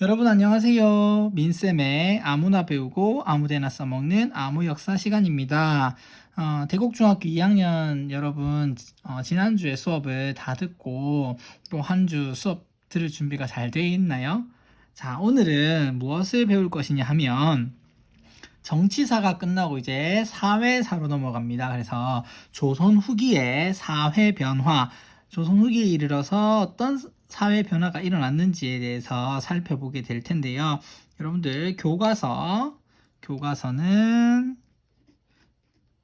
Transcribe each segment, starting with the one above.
여러분 안녕하세요. 민쌤의 아무나 배우고 아무데나 써먹는 아무역사 시간입니다. 대곡중학교 2학년 여러분 지난주에 수업을 다 듣고 또 한 주 수업 들을 준비가 잘 되어 있나요? 자, 오늘은 무엇을 배울 것이냐 하면 정치사가 끝나고 이제 사회사로 넘어갑니다. 그래서 조선 후기의 사회 변화, 조선 후기에 이르러서 어떤 사회 변화가 일어났는지에 대해서 살펴보게 될 텐데요. 여러분들 교과서는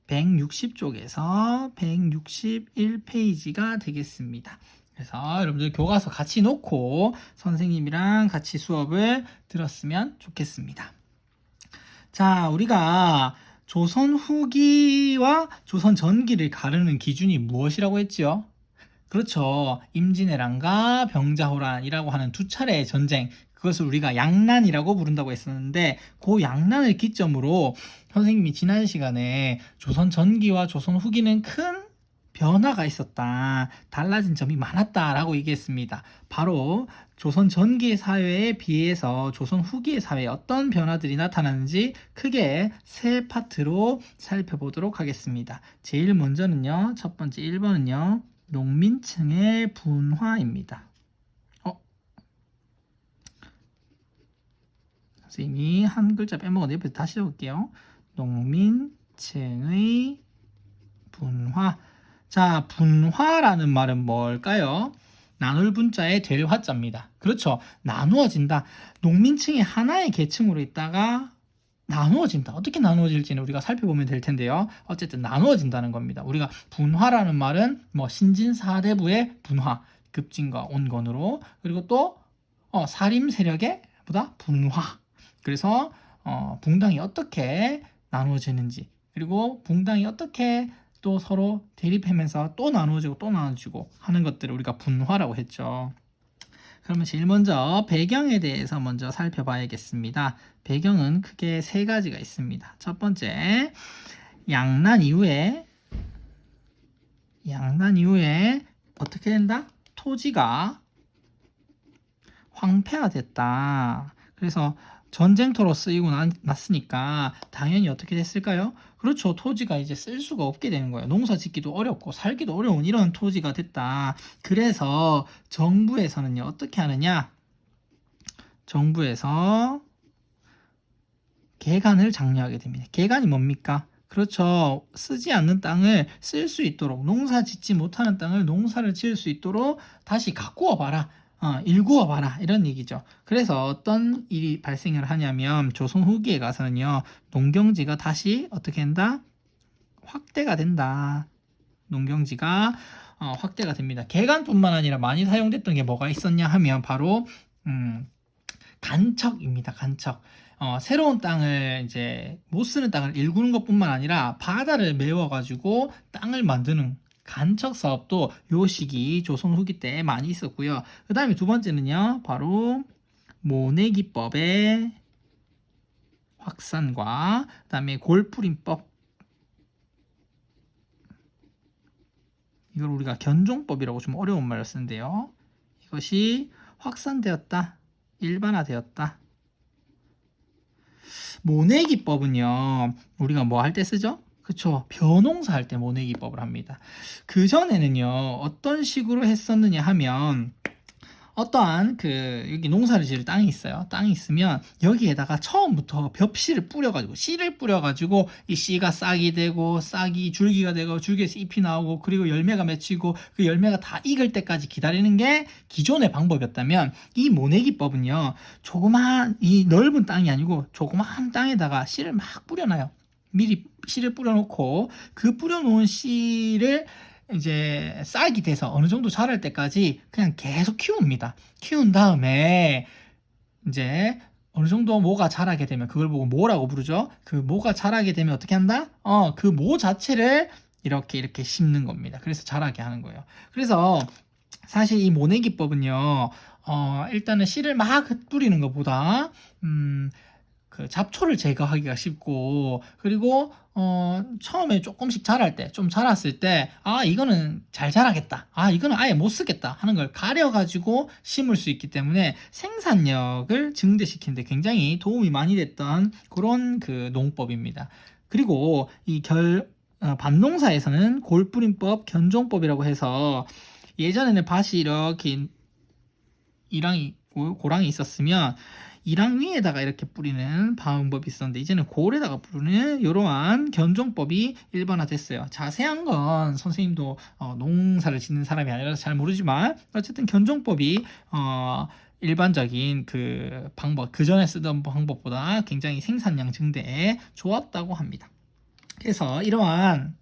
160쪽에서 161페이지가 되겠습니다. 그래서 여러분들 교과서 같이 놓고 선생님이랑 같이 수업을 들었으면 좋겠습니다. 자, 우리가 조선 후기와 조선 전기를 가르는 기준이 무엇이라고 했지요? 그렇죠. 임진왜란과 병자호란이라고 하는 두 차례의 전쟁, 그것을 우리가 양난이라고 부른다고 했었는데, 그 양난을 기점으로 선생님이 지난 시간에 조선 전기와 조선 후기는 큰 변화가 있었다, 달라진 점이 많았다라고 얘기했습니다. 바로 조선 전기 사회에 비해서 조선 후기의 사회에 어떤 변화들이 나타나는지 크게 세 파트로 살펴보도록 하겠습니다. 제일 먼저는요, 첫 번째 1번은요, 농민층의 분화입니다. 선생님이 한 글자 빼먹었는데 옆에서 다시 해볼게요. 농민층의 분화. 자, 분화라는 말은 뭘까요? 나눌 분자의 될 화자입니다. 그렇죠. 나누어진다. 농민층이 하나의 계층으로 있다가 나누어진다. 어떻게 나누어질지는 우리가 살펴보면 될 텐데요. 어쨌든 나누어진다는 겁니다. 우리가 분화라는 말은 신진사대부의 분화, 급진과 온건으로, 그리고 또 사림 세력의 보다 분화. 그래서 붕당이 어떻게 나누어지는지, 그리고 붕당이 어떻게 또 서로 대립하면서 또 나누어지고 하는 것들을 우리가 분화라고 했죠. 그러면 제일 먼저 배경에 대해서 먼저 살펴봐야겠습니다. 배경은 크게 세 가지가 있습니다. 첫 번째, 양난 이후에 어떻게 된다? 토지가 황폐화됐다. 그래서 전쟁터로 쓰이고 났으니까 당연히 어떻게 됐을까요? 그렇죠. 토지가 이제 쓸 수가 없게 되는 거예요. 농사 짓기도 어렵고 살기도 어려운 이런 토지가 됐다. 그래서 정부에서는요, 어떻게 하느냐? 정부에서 개간을 장려하게 됩니다. 개간이 뭡니까? 그렇죠. 쓰지 않는 땅을 쓸 수 있도록, 농사 짓지 못하는 땅을 농사를 지을 수 있도록 다시 가꾸어 봐라. 일구어 봐라. 이런 얘기죠. 그래서 어떤 일이 발생을 하냐면 조선 후기에 가서는요, 농경지가 다시 어떻게 한다? 확대가 된다. 농경지가 확대가 됩니다. 개간뿐만 아니라 많이 사용됐던 게 뭐가 있었냐 하면 바로 간척입니다. 간척. 새로운 땅을 이제 못 쓰는 땅을 일구는 것뿐만 아니라 바다를 메워가지고 땅을 만드는 간척 사업도 요 시기 조선 후기 때 많이 있었고요. 그 다음에 두 번째는요, 바로 모내기법의 확산과 그 다음에 골프림법, 이걸 우리가 견종법이라고 좀 어려운 말을 쓰는데요. 이것이 확산되었다, 일반화되었다. 모내기법은요, 우리가 뭐 할 때 쓰죠? 그쵸. 벼농사 할 때 모내기법을 합니다. 그전에는요, 어떤 식으로 했었느냐 하면, 어떠한 여기 농사를 지을 땅이 있어요. 땅이 있으면 여기에다가 처음부터 벽씨를 뿌려가지고, 씨를 뿌려가지고 이 씨가 싹이 되고, 싹이 줄기가 되고, 줄기에서 잎이 나오고, 그리고 열매가 맺히고, 그 열매가 다 익을 때까지 기다리는 게 기존의 방법이었다면, 이 모내기법은요, 이 넓은 땅이 아니고 조그마한 땅에다가 씨를 막 뿌려놔요. 미리 씨를 뿌려놓고, 그 뿌려놓은 씨를 이제 싹이 돼서 어느 정도 자랄 때까지 그냥 계속 키웁니다. 키운 다음에 이제 어느 정도 모가 자라게 되면 그걸 보고 모라고 부르죠. 그 모가 자라게 되면 어떻게 한다? 그 모 자체를 이렇게 심는 겁니다. 그래서 자라게 하는 거예요. 그래서 사실 이 모내기법은요, 일단은 씨를 막 뿌리는 것보다 그 잡초를 제거하기가 쉽고, 그리고 처음에 조금씩 자랄 때, 좀 자랐을 때, 아, 이거는 잘 자라겠다, 아, 이거는 아예 못 쓰겠다 하는 걸 가려가지고 심을 수 있기 때문에 생산력을 증대시키는데 굉장히 도움이 많이 됐던 그런 그 농법입니다. 그리고 이 밭농사에서는 골뿌림법, 견종법이라고 해서, 예전에는 밭이 이렇게 이랑이 고랑이 있었으면 이랑 위에다가 이렇게 뿌리는 방법이 있었는데, 이제는 골에다가 뿌리는 이러한 견종법이 일반화됐어요. 자세한 건 선생님도 농사를 짓는 사람이 아니라서 잘 모르지만, 어쨌든 견종법이 일반적인 그 방법, 그 전에 쓰던 방법보다 굉장히 생산량 증대에 좋았다고 합니다. 그래서 이러한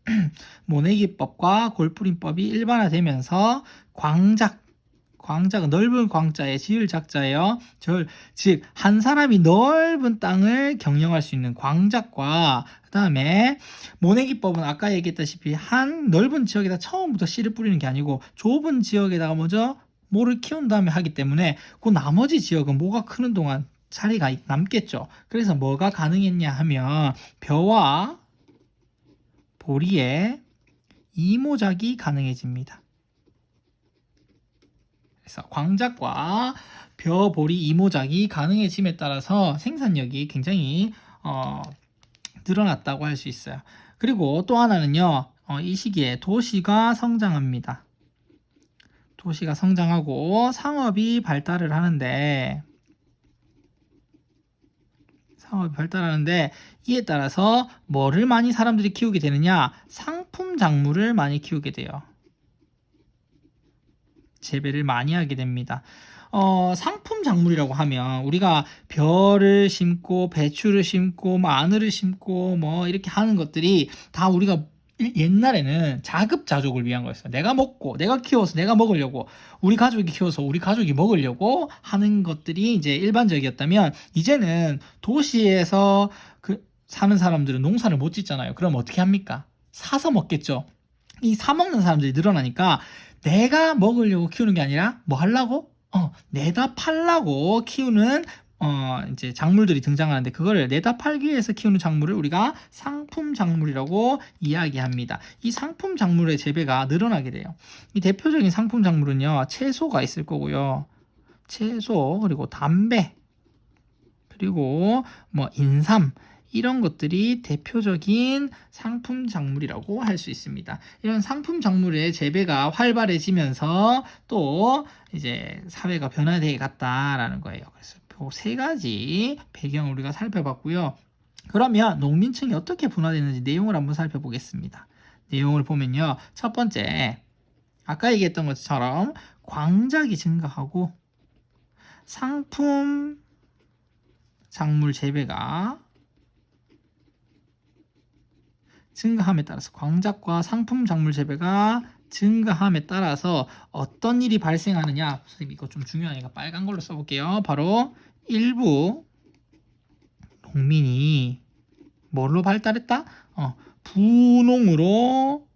모내기법과 골뿌림법이 일반화되면서 광작은 넓은 광자에 지을 작자예요. 즉 한 사람이 넓은 땅을 경영할 수 있는 광작과, 그 다음에 모내기법은 아까 얘기했다시피 한 넓은 지역에다 처음부터 씨를 뿌리는 게 아니고 좁은 지역에다가 먼저 모를 키운 다음에 하기 때문에 그 나머지 지역은 모가 크는 동안 자리가 남겠죠. 그래서 뭐가 가능했냐 하면 벼와 보리의 이모작이 가능해집니다. 그래서 광작과 벼, 보리, 이모작이 가능해짐에 따라서 생산력이 굉장히 늘어났다고 할 수 있어요. 그리고 또 하나는요, 이 시기에 도시가 성장합니다. 도시가 성장하고 상업이 발달을 하는데, 이에 따라서 뭐를 많이 사람들이 키우게 되느냐? 상품 작물을 많이 키우게 돼요. 재배를 많이 하게 됩니다. 상품 작물이라고 하면 우리가 벼를 심고 배추를 심고 마늘을 심고 뭐 이렇게 하는 것들이 다 우리가 옛날에는 자급자족을 위한 거였어요. 내가 먹고 내가 키워서 내가 먹으려고, 우리 가족이 키워서 우리 가족이 먹으려고 하는 것들이 이제 일반적이었다면, 이제는 도시에서 사는 사람들은 농사를 못 짓잖아요. 그럼 어떻게 합니까? 사서 먹겠죠. 이 사 먹는 사람들이 늘어나니까 내가 먹으려고 키우는 게 아니라 뭐 하려고? 내다 팔라고 키우는 이제 작물들이 등장하는데, 그거를 내다 팔기 위해서 키우는 작물을 우리가 상품 작물이라고 이야기합니다. 이 상품 작물의 재배가 늘어나게 돼요. 이 대표적인 상품 작물은요, 채소가 있을 거고요. 채소, 그리고 담배, 그리고 뭐 인삼, 이런 것들이 대표적인 상품 작물이라고 할 수 있습니다. 이런 상품 작물의 재배가 활발해지면서 또 이제 사회가 변화되어 갔다라는 거예요. 그래서 그 세 가지 배경을 우리가 살펴봤고요. 그러면 농민층이 어떻게 분화되는지 내용을 한번 살펴보겠습니다. 내용을 보면요, 첫 번째, 아까 얘기했던 것처럼 광작이 증가하고 상품 작물 재배가 증가함에 따라서, 광작과 상품 작물 재배가 증가함에 따라서 어떤 일이 발생하느냐. 선생님 이거 좀 중요하니까 빨간 걸로 써볼게요. 바로 일부 농민이 뭘로 발달했다? 부농으로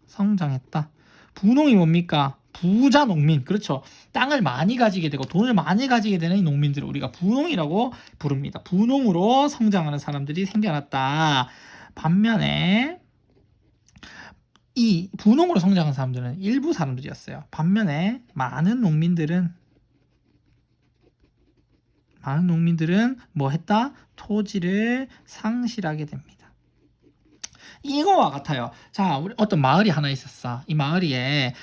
성장했다. 부농이 뭡니까? 부자 농민. 그렇죠. 땅을 많이 가지게 되고 돈을 많이 가지게 되는 농민들을 우리가 부농이라고 부릅니다. 부농으로 성장하는 사람들이 생겨났다. 반면에 이 부농으로 성장한 사람들은 일부 사람들이었어요. 반면에 많은 농민들은 뭐 했다? 토지를 상실하게 됩니다. 이거와 같아요. 자, 우리 어떤 마을이 하나 있었어. 이 마을에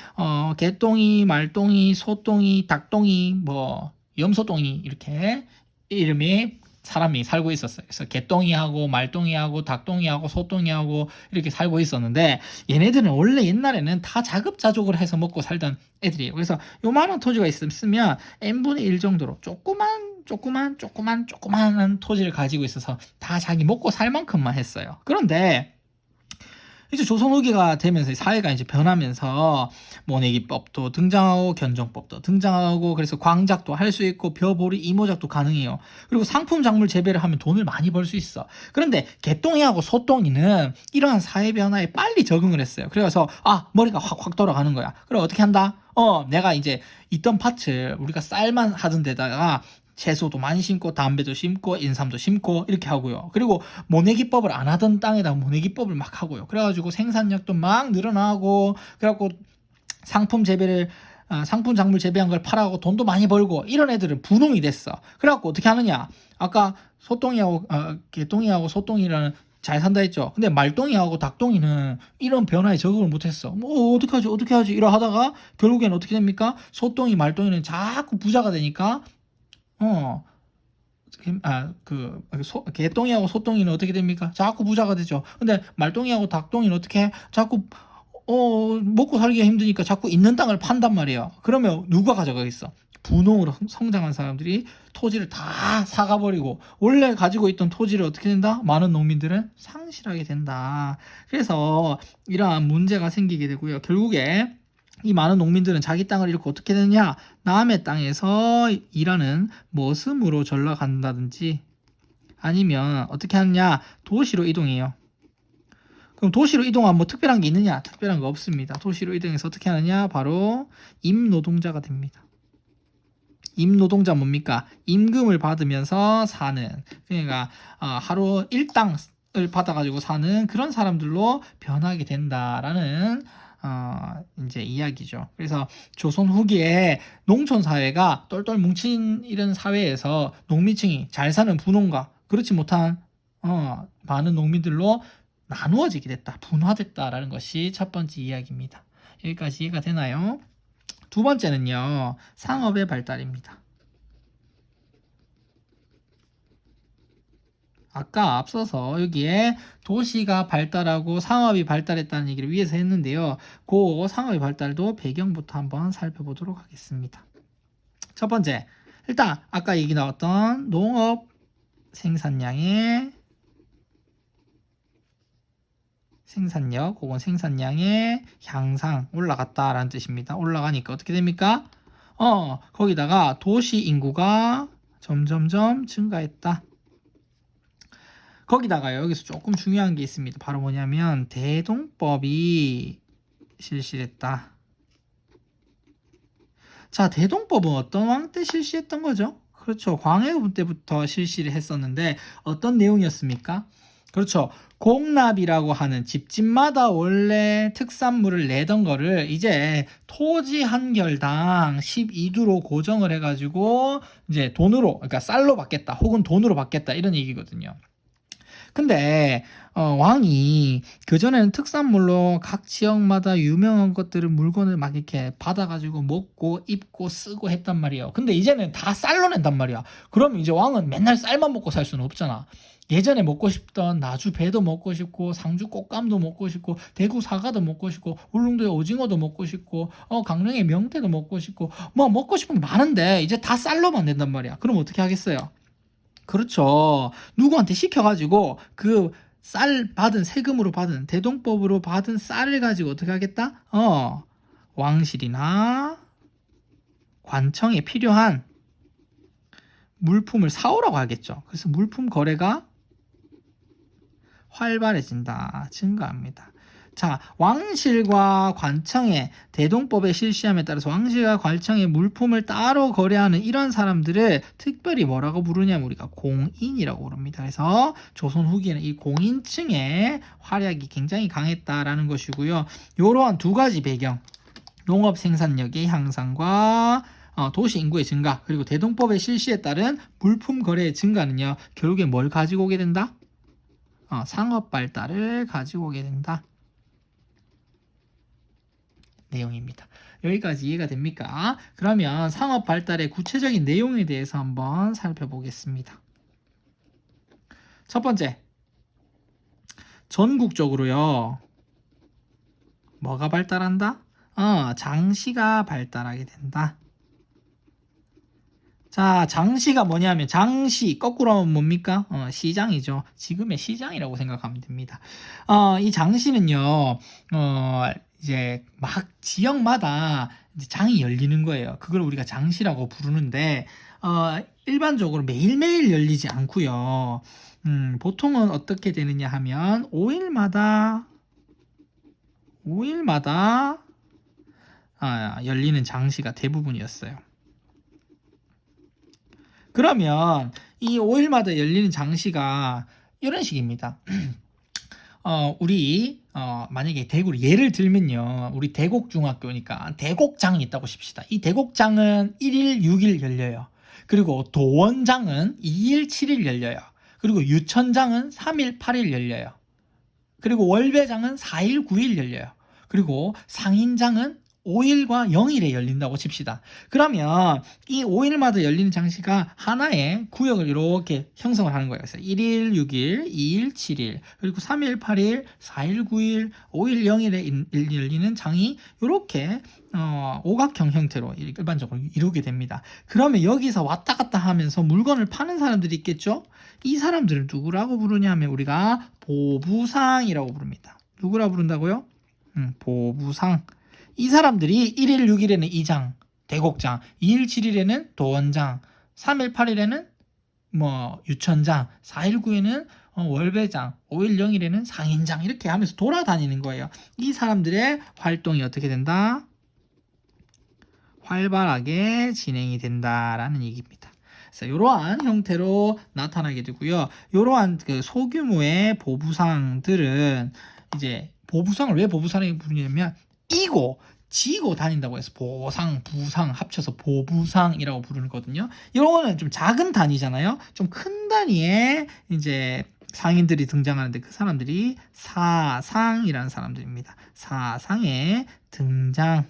개똥이, 말똥이, 소똥이, 닭똥이, 뭐 염소똥이, 이렇게 이름이 사람이 살고 있었어요. 그래서 개똥이하고 말똥이하고 닭똥이하고 소똥이하고 이렇게 살고 있었는데, 얘네들은 원래 옛날에는 다 자급자족을 해서 먹고 살던 애들이에요. 그래서 요만한 토지가 있으면 n분의 1 정도로 조그만 토지를 가지고 있어서 다 자기 먹고 살 만큼만 했어요. 그런데 이제 조선 후기가 되면서 사회가 이제 변하면서 모내기법도 등장하고 견종법도 등장하고, 그래서 광작도 할 수 있고 벼보리 이모작도 가능해요. 그리고 상품 작물 재배를 하면 돈을 많이 벌 수 있어. 그런데 개똥이하고 소똥이는 이러한 사회 변화에 빨리 적응을 했어요. 그래서 머리가 확 돌아가는 거야. 그럼 어떻게 한다? 내가 이제 있던 밭을 우리가 쌀만 하던 데다가 채소도 많이 심고 담배도 심고 인삼도 심고 이렇게 하고요. 그리고 모내기법을 안 하던 땅에다 모내기법을 막 하고요. 그래가지고 생산력도 막 늘어나고 그래갖고 상품 작물 재배한 걸 팔아고 돈도 많이 벌고 이런 애들은 분홍이 됐어. 그래갖고 어떻게 하느냐? 아까 개똥이하고 소똥이라는 잘 산다 했죠. 근데 말똥이하고 닭똥이는 이런 변화에 적응을 못했어. 뭐 어떻게 하지 이러 하다가 결국엔 어떻게 됩니까? 소똥이 말똥이는 자꾸 부자가 되니까 어 개똥이하고 소똥이는 어떻게 됩니까? 자꾸 부자가 되죠. 근데 말똥이하고 닭똥이는 어떻게 해? 자꾸 먹고 살기가 힘드니까 자꾸 있는 땅을 판단 말이에요. 그러면 누가 가져가겠어? 분홍으로 성장한 사람들이 토지를 다 사가버리고 원래 가지고 있던 토지를 어떻게 된다? 많은 농민들은 상실하게 된다. 그래서 이러한 문제가 생기게 되고요. 결국에 이 많은 농민들은 자기 땅을 잃고 어떻게 되느냐? 남의 땅에서 일하는 머슴으로 전락한다든지 아니면 어떻게 하느냐? 도시로 이동해요. 그럼 도시로 이동하면 뭐 특별한 게 있느냐? 특별한 거 없습니다. 도시로 이동해서 어떻게 하느냐? 바로 임노동자가 됩니다. 임노동자 뭡니까? 임금을 받으면서 사는, 그러니까 하루 일당을 받아가지고 사는 그런 사람들로 변하게 된다라는 이제 이야기죠. 그래서 조선 후기에 농촌 사회가 똘똘 뭉친 이런 사회에서 농민층이 잘 사는 분홍과 그렇지 못한 많은 농민들로 나누어지게 됐다, 분화됐다라는 것이 첫 번째 이야기입니다. 여기까지 이해가 되나요? 두 번째는요, 상업의 발달입니다. 아까 앞서서 여기에 도시가 발달하고 상업이 발달했다는 얘기를 위해서 했는데요. 그 상업의 발달도 배경부터 한번 살펴보도록 하겠습니다. 첫 번째, 일단 아까 얘기 나왔던 농업 생산량의 생산력 혹은 생산량의 향상 올라갔다라는 뜻입니다. 올라가니까 어떻게 됩니까? 거기다가 도시 인구가 점점점 증가했다. 거기다가요, 여기서 조금 중요한 게 있습니다. 바로 뭐냐면 대동법이 실시했다. 자, 대동법은 어떤 왕 때 실시했던 거죠? 그렇죠. 광해군 때부터 실시를 했었는데 어떤 내용이었습니까? 그렇죠. 공납이라고 하는 집집마다 원래 특산물을 내던 거를 이제 토지 한 결당 12두로 고정을 해가지고 이제 돈으로, 그러니까 쌀로 받겠다 혹은 돈으로 받겠다 이런 얘기거든요. 근데 왕이 그전에는 특산물로 각 지역마다 유명한 것들을 물건을 막 이렇게 받아가지고 먹고 입고 쓰고 했단 말이에요. 근데 이제는 다 쌀로 낸단 말이야. 그럼 이제 왕은 맨날 쌀만 먹고 살 수는 없잖아. 예전에 먹고 싶던 나주 배도 먹고 싶고 상주 꽃감도 먹고 싶고 대구 사과도 먹고 싶고 울릉도의 오징어도 먹고 싶고 강릉의 명태도 먹고 싶고 뭐 먹고 싶은 게 많은데 이제 다 쌀로만 낸단 말이야. 그럼 어떻게 하겠어요? 그렇죠. 누구한테 시켜가지고 그 쌀 받은 세금으로 받은 대동법으로 받은 쌀을 가지고 어떻게 하겠다? 왕실이나 관청에 필요한 물품을 사오라고 하겠죠. 그래서 물품 거래가 활발해진다, 증가합니다. 자, 왕실과 관청의 대동법의 실시함에 따라서 왕실과 관청의 물품을 따로 거래하는 이런 사람들을 특별히 뭐라고 부르냐면 우리가 공인이라고 부릅니다. 그래서 조선 후기에는 이 공인층의 활약이 굉장히 강했다라는 것이고요. 이러한 두 가지 배경, 농업 생산력의 향상과 도시 인구의 증가, 그리고 대동법의 실시에 따른 물품 거래의 증가는요, 결국에 뭘 가지고 오게 된다? 상업 발달을 가지고 오게 된다. 내용입니다. 여기까지 이해가 됩니까? 그러면 상업 발달의 구체적인 내용에 대해서 한번 살펴보겠습니다. 첫 번째, 전국적으로요, 뭐가 발달한다? 장시가 발달하게 된다. 자, 장시가 뭐냐면 장시 거꾸로 하면 뭡니까? 시장이죠. 지금의 시장이라고 생각하면 됩니다. 이 장시는요, 이제 막 지역마다 이제 장이 열리는 거예요. 그걸 우리가 장시라고 부르는데 일반적으로 매일매일 열리지 않고요. 보통은 어떻게 되느냐 하면 5일마다 열리는 장시가 대부분이었어요. 그러면 이 5일마다 열리는 장시가 이런 식입니다. 우리 만약에 대구를 예를 들면요. 우리 대곡중학교니까 대곡장이 있다고 칩시다. 이 대곡장은 1일 6일 열려요. 그리고 도원장은 2일 7일 열려요. 그리고 유천장은 3일 8일 열려요. 그리고 월배장은 4일 9일 열려요. 그리고 상인장은 5일과 0일에 열린다고 칩시다. 그러면 이 5일마다 열리는 장시가 하나의 구역을 이렇게 형성을 하는 거예요. 그래서 1일 6일, 2일 7일, 그리고 3일 8일, 4일 9일, 5일 0일에 열리는 장이 이렇게 오각형 형태로 일반적으로 이루게 됩니다. 그러면 여기서 왔다 갔다 하면서 물건을 파는 사람들이 있겠죠? 이 사람들을 누구라고 부르냐면 우리가 보부상이라고 부릅니다. 누구라 부른다고요? 보부상. 이 사람들이 1일 6일에는 이장, 대곡장, 2일 7일에는 도원장, 3일 8일에는 유천장, 4일 9일에는 월배장, 5일 0일에는 상인장 이렇게 하면서 돌아다니는 거예요. 이 사람들의 활동이 어떻게 된다? 활발하게 진행이 된다라는 얘기입니다. 그래서 이러한 형태로 나타나게 되고요. 이러한 그 소규모의 보부상들은 이제 보부상을 왜 보부상이라고 부르냐면 이고 지고 다닌다고 해서 보상, 부상 합쳐서 보부상이라고 부르거든요. 이런 거는 좀 작은 단위잖아요. 좀 큰 단위의 이제 상인들이 등장하는데 그 사람들이 사상이라는 사람들입니다. 사상의 등장.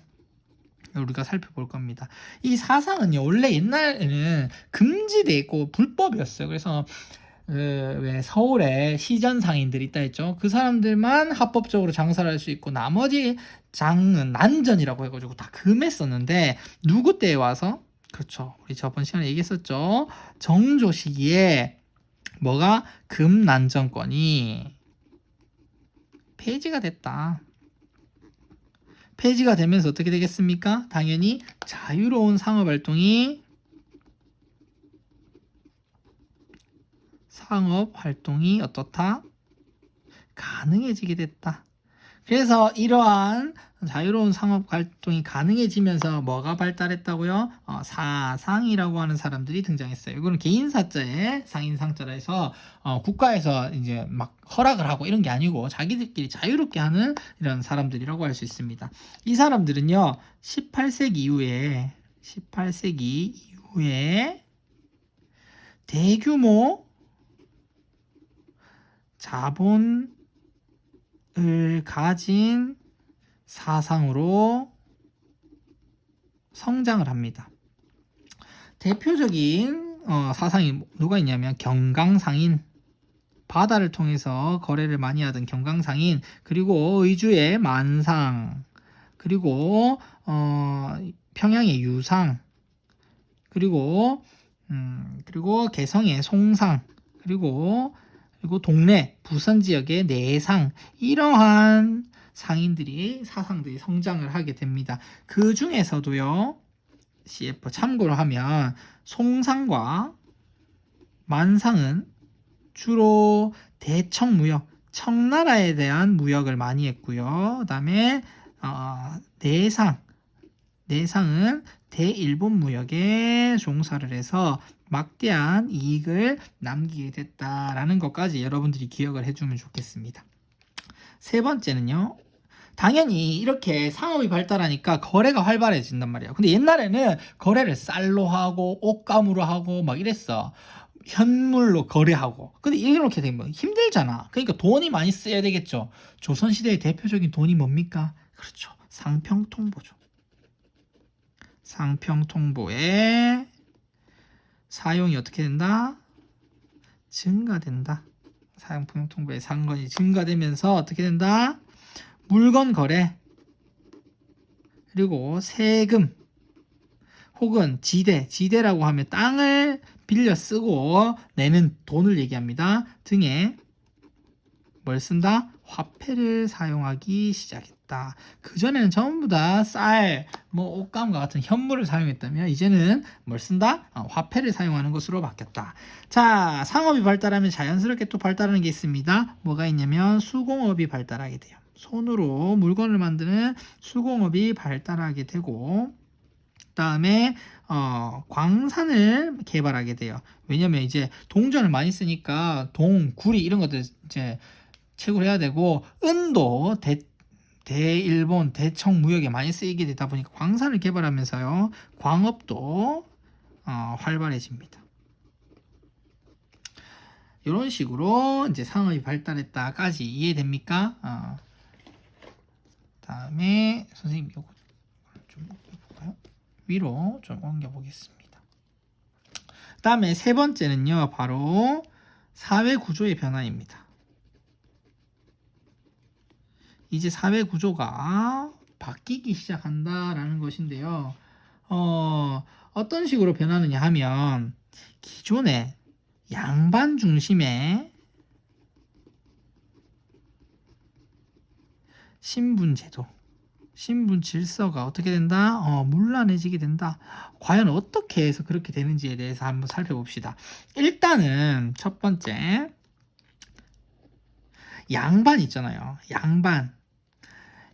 우리가 살펴볼 겁니다. 이 사상은요, 원래 옛날에는 금지돼 있고 불법이었어요. 그래서 왜 서울에 시전 상인들이 있다 했죠. 그 사람들만 합법적으로 장사를 할 수 있고 나머지 장은 난전이라고 해가지고 다 금했었는데 누구 때에 와서 그렇죠. 우리 저번 시간에 얘기했었죠. 정조 시기에 뭐가 금난전권이 폐지가 됐다. 폐지가 되면서 어떻게 되겠습니까? 당연히 자유로운 상업활동이 어떻다? 가능해지게 됐다. 그래서 이러한 자유로운 상업활동이 가능해지면서 뭐가 발달했다고요? 사상이라고 하는 사람들이 등장했어요. 이거는 개인사자의 상인상자라 해서 국가에서 이제 막 허락을 하고 이런 게 아니고 자기들끼리 자유롭게 하는 이런 사람들이라고 할 수 있습니다. 이 사람들은요, 18세기 이후에 대규모 자본을 가진 사상으로 성장을 합니다. 대표적인 사상이 누가 있냐면 경강상인, 바다를 통해서 거래를 많이 하던 경강상인, 그리고 의주의 만상, 그리고 평양의 유상, 그리고 개성의 송상, 그리고 동래, 부산 지역의 내상, 이러한 사상들이 성장을 하게 됩니다. 그 중에서도요, CF 참고로 하면 송상과 만상은 주로 대청무역, 청나라에 대한 무역을 많이 했고요. 그 다음에 내상은 대일본 무역에 종사를 해서 막대한 이익을 남기게 됐다라는 것까지 여러분들이 기억을 해주면 좋겠습니다. 세 번째는요. 당연히 이렇게 상업이 발달하니까 거래가 활발해진단 말이에요. 근데 옛날에는 거래를 쌀로 하고 옷감으로 하고 막 이랬어. 현물로 거래하고. 근데 이렇게 되면 힘들잖아. 그러니까 돈이 많이 써야 되겠죠. 조선시대의 대표적인 돈이 뭡니까? 그렇죠. 상평통보죠. 상평통보의 사용이 어떻게 된다? 증가된다. 상평통보의 상권이 증가되면서 어떻게 된다? 물건 거래, 그리고 세금, 혹은 지대라고 하면 땅을 빌려 쓰고 내는 돈을 얘기합니다. 등에 뭘 쓴다? 화폐를 사용하기 시작했다. 그전에는 전부 다 쌀, 옷감과 같은 현물을 사용했다면 이제는 뭘 쓴다? 화폐를 사용하는 것으로 바뀌었다. 자, 상업이 발달하면 자연스럽게 또 발달하는 게 있습니다. 뭐가 있냐면 수공업이 발달하게 돼요. 손으로 물건을 만드는 수공업이 발달하게 되고, 다음에 광산을 개발하게 돼요. 왜냐면 이제 동전을 많이 쓰니까 동, 구리 이런 것들 이제 채굴 해야 되고, 은도 대일본, 대청 무역에 많이 쓰이게 되다 보니까 광산을 개발하면서요, 광업도 활발해집니다. 이런 식으로 이제 상업이 발달했다까지 이해됩니까? 다음에 선생님 이거 좀 볼까요? 위로 좀 옮겨 보겠습니다. 다음에 세 번째는요, 바로 사회 구조의 변화입니다. 이제 사회 구조가 바뀌기 시작한다라는 것인데요. 어떤 식으로 변하느냐 하면, 기존에 양반 중심의 신분제도, 신분 질서가 어떻게 된다? 문란해지게 된다. 과연 어떻게 해서 그렇게 되는지에 대해서 한번 살펴봅시다. 일단은 첫 번째, 양반 있잖아요.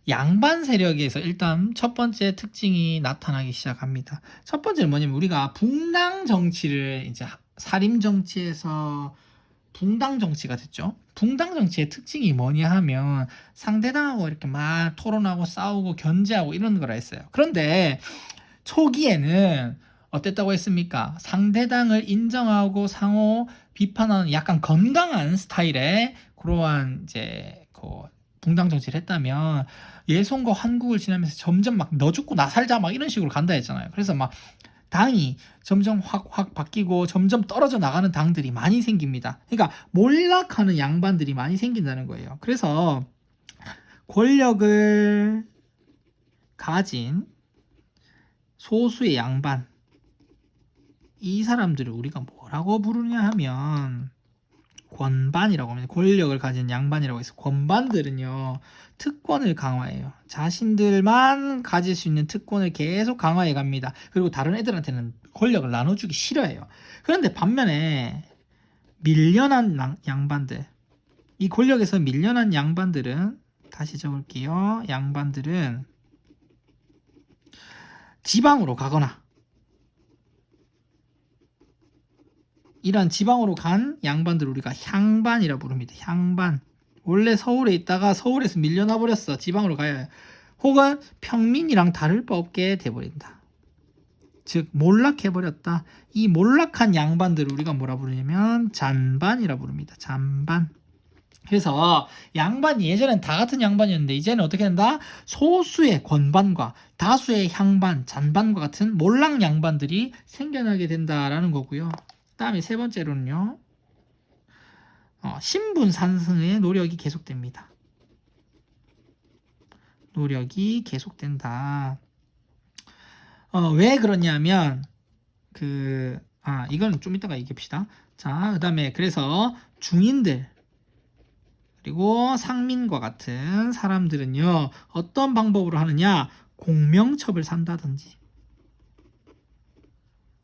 양반 세력에서 일단 첫 번째 특징이 나타나기 시작합니다. 첫 번째는 뭐냐면, 우리가 붕당 정치를 이제 사림 정치에서 붕당 정치가 됐죠. 붕당 정치의 특징이 뭐냐 하면, 상대당하고 이렇게 막 토론하고 싸우고 견제하고 이런 거라 했어요. 그런데 초기에는 어땠다고 했습니까? 상대당을 인정하고 상호 비판하는 약간 건강한 스타일의 그러한 이제 붕당 정치를 했다면, 예송과 환국을 지나면서 점점 막 너 죽고 나 살자 막 이런 식으로 간다 했잖아요. 그래서 막 당이 점점 확 바뀌고 점점 떨어져 나가는 당들이 많이 생깁니다. 그러니까 몰락하는 양반들이 많이 생긴다는 거예요. 그래서 권력을 가진 소수의 양반, 이 사람들을 우리가 뭐라고 부르냐 하면 권반이라고 합니다. 권력을 가진 양반이라고 해서, 권반들은요, 특권을 강화해요. 자신들만 가질 수 있는 특권을 계속 강화해 갑니다. 그리고 다른 애들한테는 권력을 나눠주기 싫어해요. 그런데 반면에 밀려난 양반들, 이 권력에서 밀려난 양반들은, 다시 적을게요. 양반들은 지방으로 가거나, 이런 지방으로 간 양반들을 우리가 향반이라 부릅니다. 향반. 원래 서울에 있다가 서울에서 밀려나 버렸어. 지방으로 가야 해요. 혹은 평민이랑 다를 바 없게 돼버린다. 즉 몰락해버렸다. 이 몰락한 양반들을 우리가 뭐라 부르냐면 잔반이라 부릅니다. 잔반. 그래서 양반이 예전엔 다 같은 양반이었는데, 이제는 어떻게 된다? 소수의 권반과 다수의 향반, 잔반과 같은 몰락 양반들이 생겨나게 된다라는 거고요. 다음에 세 번째로는요, 신분 상승의 노력이 계속됩니다. 노력이 계속된다. 왜 그러냐면, 이건 좀 이따가 얘기합시다. 자, 그 다음에 그래서 중인들, 그리고 상민과 같은 사람들은요, 어떤 방법으로 하느냐? 공명첩을 산다든지,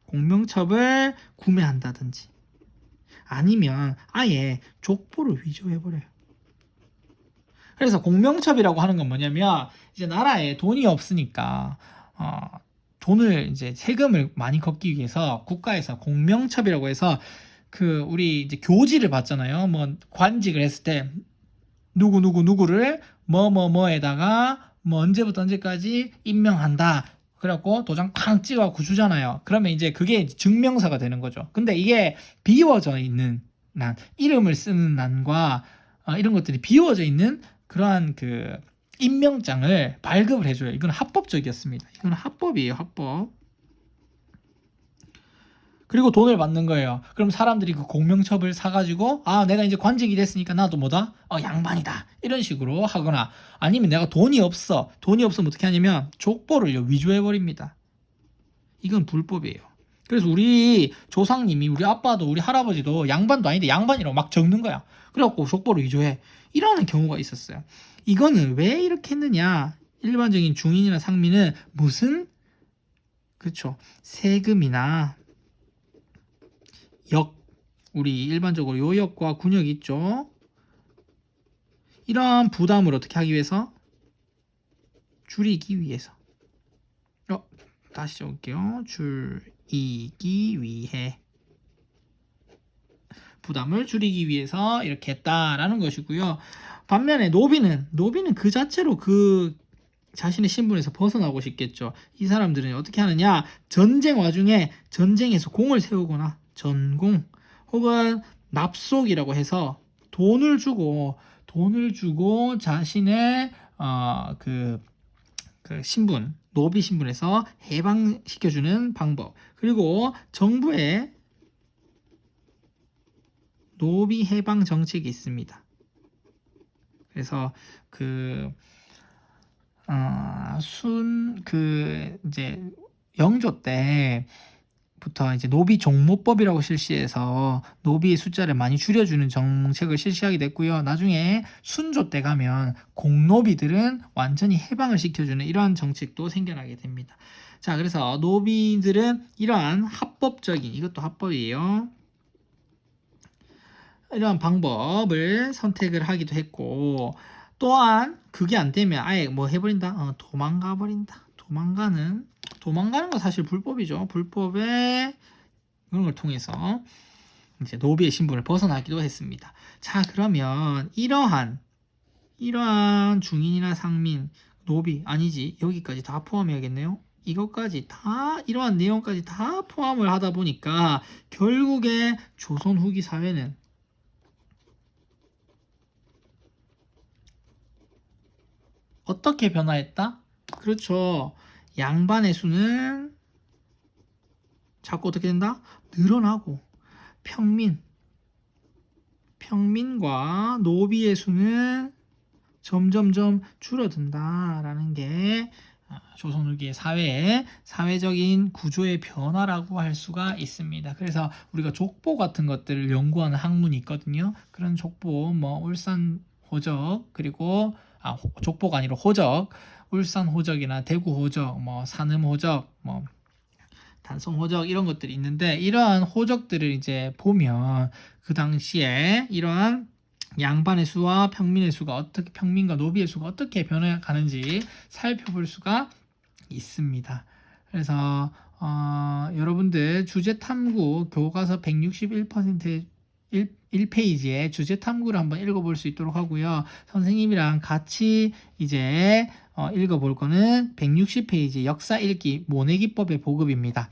공명첩을 구매한다든지, 아니면 아예 족보를 위조해버려요. 그래서 공명첩이라고 하는 건 뭐냐면, 이제 나라에 돈이 없으니까 돈을 이제 세금을 많이 걷기 위해서 국가에서 공명첩이라고 해서, 우리 이제 교지를 받잖아요. 뭐 관직을 했을 때 누구를 뭐에다가 뭐 언제부터 언제까지 임명한다. 그래갖고 도장 팡 찍어갖고 주잖아요. 그러면 이제 그게 증명서가 되는 거죠. 근데 이게 비워져 있는 난, 이름을 쓰는 난과 이런 것들이 비워져 있는 그러한 임명장을 발급을 해줘요. 이건 합법적이었습니다. 이건 합법이에요. 합법. 그리고 돈을 받는 거예요. 그럼 사람들이 그 공명첩을 사가지고, 내가 이제 관직이 됐으니까 나도 뭐다? 양반이다. 이런 식으로 하거나, 아니면 내가 돈이 없으면 어떻게 하냐면 족보를 위조해버립니다. 이건 불법이에요. 그래서 우리 조상님이, 우리 아빠도 우리 할아버지도 양반도 아닌데 양반이라고 막 적는 거야. 그래갖고 족보를 위조해. 이러는 경우가 있었어요. 이거는 왜 이렇게 했느냐? 일반적인 중인이나 상민은 그렇죠, 세금이나 우리 일반적으로 요역과 군역이 있죠. 이러한 부담을 어떻게 하기 위해서? 줄이기 위해서. 다시 적을게요. 줄이기 위해. 부담을 줄이기 위해서 이렇게 했다라는 것이고요. 반면에 노비는 그 자체로 그 자신의 신분에서 벗어나고 싶겠죠. 이 사람들은 어떻게 하느냐? 전쟁 와중에 전쟁에서 공을 세우거나 전공 혹은 납속이라고 해서 돈을 주고 자신의 그 신분, 노비 신분에서 해방시켜주는 방법. 그리고 정부의 노비 해방 정책이 있습니다. 그래서 이제 영조 때부터 이제 노비 종모법이라고 실시해서 노비의 숫자를 많이 줄여주는 정책을 실시하게 됐고요. 나중에 순조 때 가면 공노비들은 완전히 해방을 시켜주는 이러한 정책도 생겨나게 됩니다. 자, 그래서 노비들은 이러한 합법적인, 이것도 합법이에요. 이런 방법을 선택을 하기도 했고, 또한 그게 안 되면 아예 뭐 해버린다? 도망가 버린다. 도망가는 거 사실 불법이죠. 불법의 그런 걸 통해서 이제 노비의 신분을 벗어나기도 했습니다. 자, 그러면 이러한 중인이나 상민, 노비 아니지, 여기까지 다 포함해야겠네요. 이것까지 다, 이러한 내용까지 다 포함을 하다 보니까 결국에 조선 후기 사회는 어떻게 변화했다? 그렇죠. 양반의 수는 자꾸 어떻게 된다? 늘어나고 평민과 노비의 수는 점점점 줄어든다라는 게 조선 후기의 사회적인 구조의 변화라고 할 수가 있습니다. 그래서 우리가 족보 같은 것들을 연구하는 학문이 있거든요. 그런 족보, 뭐 울산 호적, 그리고 족보가 아니라 호적, 울산 호적이나 대구 호적, 뭐 산음 호적, 뭐 단성 호적 이런 것들이 있는데, 이러한 호적들을 이제 보면 그 당시에 이러한 양반의 수와 평민의 수가 어떻게, 평민과 노비의 수가 어떻게 변해가는지 살펴볼 수가 있습니다. 그래서 여러분들 주제탐구 교과서 161% 1페이지에 주제탐구를 한번 읽어볼 수 있도록 하고요. 선생님이랑 같이 이제 읽어볼 거는 160페이지 역사 읽기 모내기법의 보급입니다.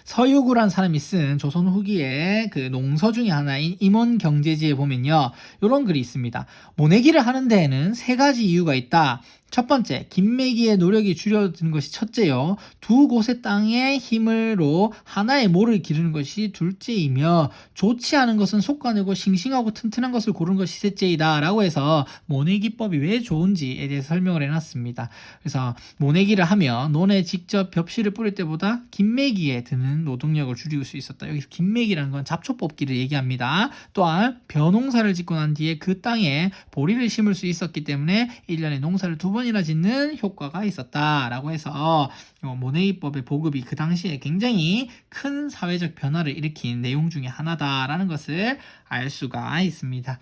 서유구란 사람이 쓴 조선 후기의 그 농서 중에 하나인 임원경제지에 보면요, 이런 글이 있습니다. 모내기를 하는 데에는 세 가지 이유가 있다. 첫 번째, 김매기의 노력이 줄어드는 것이 첫째요. 두 곳의 땅의 힘으로 하나의 모를 기르는 것이 둘째이며, 좋지 않은 것은 솎아내고 싱싱하고 튼튼한 것을 고르는 것이 셋째이다 라고 해서 모내기법이 왜 좋은지에 대해서 설명을 해놨습니다. 그래서 모내기를 하면 논에 직접 벽실을 뿌릴 때보다 김매기에 드는 노동력을 줄일 수 있었다. 여기서 김매기라는 건 잡초 뽑기를 얘기합니다. 또한 벼농사를 짓고 난 뒤에 그 땅에 보리를 심을 수 있었기 때문에 1년에 농사를 2번이나 짓는 효과가 있었다라고 해서 모내기법의 보급이 그 당시에 굉장히 큰 사회적 변화를 일으킨 내용 중에 하나다라는 것을 알 수가 있습니다.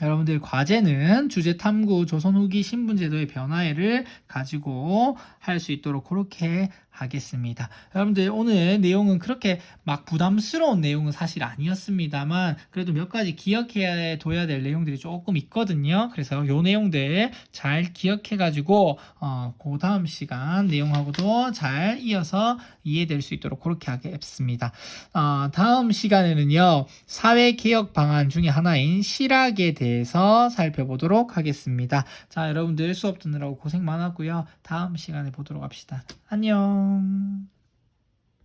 여러분들 과제는 주제탐구 조선 후기 신분제도의 변화를 가지고 할 수 있도록 그렇게 하겠습니다. 여러분들 오늘 내용은 그렇게 막 부담스러운 내용은 사실 아니었습니다만 그래도 몇 가지 기억해 둬야 될 내용들이 조금 있거든요. 그래서 요 내용들 잘 기억해 가지고 그 다음 시간 내용하고도 잘 이어서 이해될 수 있도록 그렇게 하겠습니다. 다음 시간에는요, 사회개혁 방안 중에 하나인 실학에 대해서 살펴보도록 하겠습니다. 자, 여러분들 수업 듣느라고 고생 많았고요. 다음 시간에 보도록 합시다. 안녕.